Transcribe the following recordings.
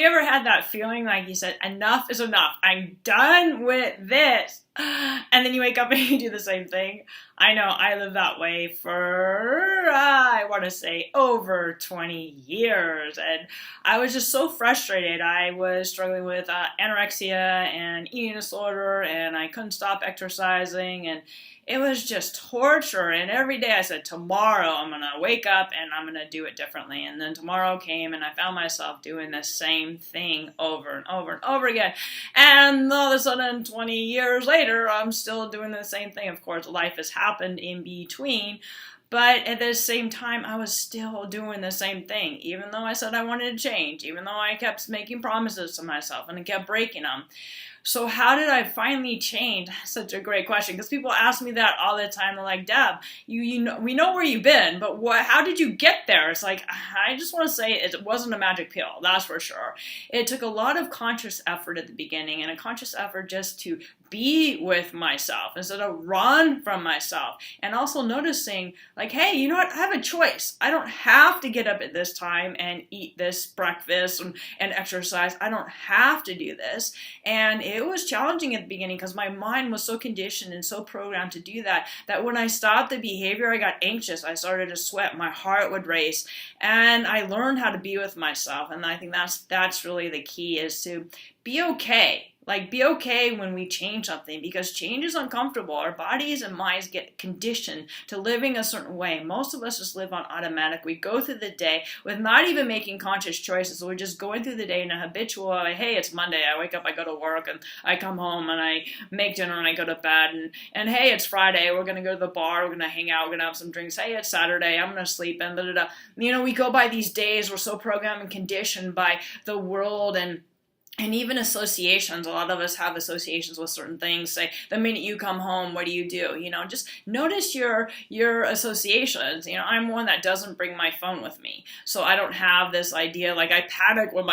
You ever had that feeling like you said, enough is enough, I'm done with this, and then you wake up and you do the same thing? I know I lived that way for, I want to say, over 20 years, and I was just so frustrated. I was struggling with anorexia and eating disorder, and I couldn't stop exercising, and it was just torture. And every day I said, tomorrow I'm going to wake up and I'm going to do it differently. And then tomorrow came and I found myself doing the same thing over and over and over again. And all of a sudden, 20 years later, I'm still doing the same thing. Of course, life has happened in between. But at the same time, I was still doing the same thing, even though I said I wanted to change, even though I kept making promises to myself and I kept breaking them. So how did I finally change? Such a great question, because people ask me that all the time. They're like, Deb, you know, we know where you've been, but how did you get there? It's like, I just want to say it wasn't a magic pill, that's for sure. It took a lot of conscious effort at the beginning, and a conscious effort just to be with myself instead of run from myself. And also noticing, like, hey, you know what? I have a choice. I don't have to get up at this time and eat this breakfast and exercise. I don't have to do this. And it was challenging at the beginning because my mind was so conditioned and so programmed to do that, that when I stopped the behavior, I got anxious. I started to sweat. My heart would race. And I learned how to be with myself. And I think that's really the key, is to be okay. Like, be okay when we change something, because change is uncomfortable. Our bodies and minds get conditioned to living a certain way. Most of us just live on automatic. We go through the day with not even making conscious choices. So we're just going through the day in a habitual, like, hey, it's Monday. I wake up, I go to work, and I come home, and I make dinner, and I go to bed. And hey, it's Friday. We're going to go to the bar. We're going to hang out. We're going to have some drinks. Hey, it's Saturday. I'm going to sleep. And da-da-da. You know, we go by these days. We're so programmed and conditioned by the world and even associations. A lot of us have associations with certain things. Say, the minute you come home, what do? You know, just notice your associations. You know, I'm one that doesn't bring my phone with me. So I don't have this idea, like, I panic when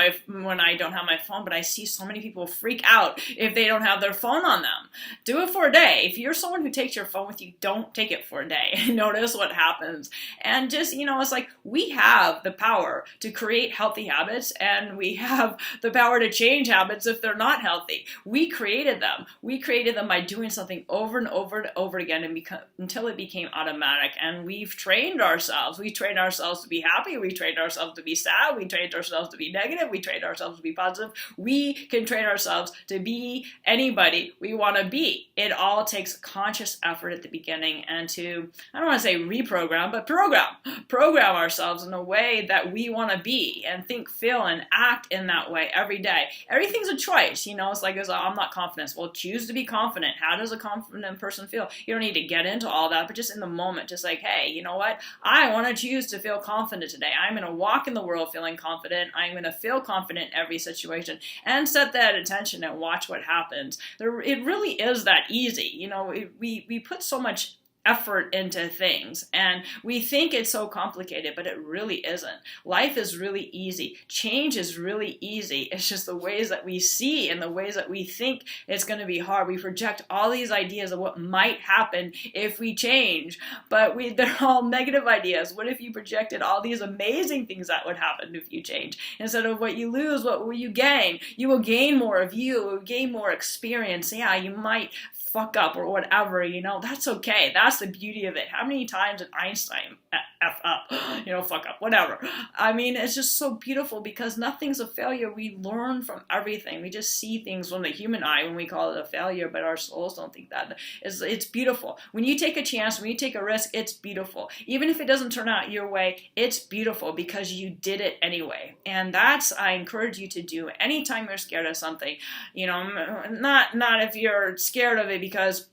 I don't have my phone, but I see so many people freak out if they don't have their phone on them. Do it for a day. If you're someone who takes your phone with you, don't take it for a day. Notice what happens. And just, you know, it's like, we have the power to create healthy habits, and we have the power to change habits if they're not healthy. We created them. We created them by doing something over and over and over again, and until it became automatic. And we've trained ourselves. We trained ourselves to be happy. We trained ourselves to be sad. We trained ourselves to be negative. We trained ourselves to be positive. We can train ourselves to be anybody we want to be. It all takes conscious effort at the beginning, and to, I don't want to say reprogram, but program ourselves in a way that we want to be, and think, feel, and act in that way every day. Everything's a choice, you know. It's like, I'm not confident. Well, choose to be confident. How does a confident person feel? You don't need to get into all that, but just in the moment, just like, hey, you know what? I want to choose to feel confident today. I'm going to walk in the world feeling confident. I'm going to feel confident in every situation, and set that attention and watch what happens. It really is that easy. You know, we put so much effort into things, and we think it's so complicated, but it really isn't. Life is really easy. Change is really easy. It's just the ways that we see and the ways that we think it's going to be hard. We project all these ideas of what might happen if we change, but they're all negative ideas. What if you projected all these amazing things that would happen if you change? Instead of what you lose, what will you gain? You will gain more of you. You will gain more experience. Yeah, you might fuck up or whatever, you know, that's okay. That's the beauty of it. How many times did Einstein F up, you know, fuck up, whatever. I mean, it's just so beautiful because nothing's a failure. We learn from everything. We just see things from the human eye when we call it a failure, but our souls don't think that. It's beautiful. When you take a chance, when you take a risk, it's beautiful. Even if it doesn't turn out your way, it's beautiful because you did it anyway. And that's, I encourage you to do anytime you're scared of something. You know, not if you're scared of it because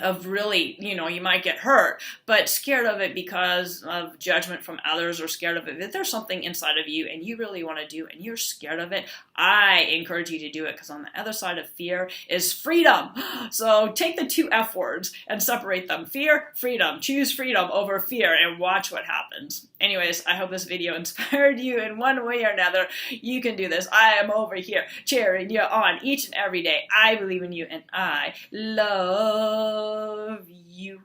of really, you know, you might get hurt, but scared of it because of judgment from others, or scared of it if there's something inside of you and you really want to do and you're scared of it, I encourage you to do it, because on the other side of fear is freedom. So take the two F words and separate them. Fear, freedom. Choose freedom over fear and watch what happens. Anyways, I hope this video inspired you in one way or another. You can do this. I am over here cheering you on each and every day. I believe in you and I love you.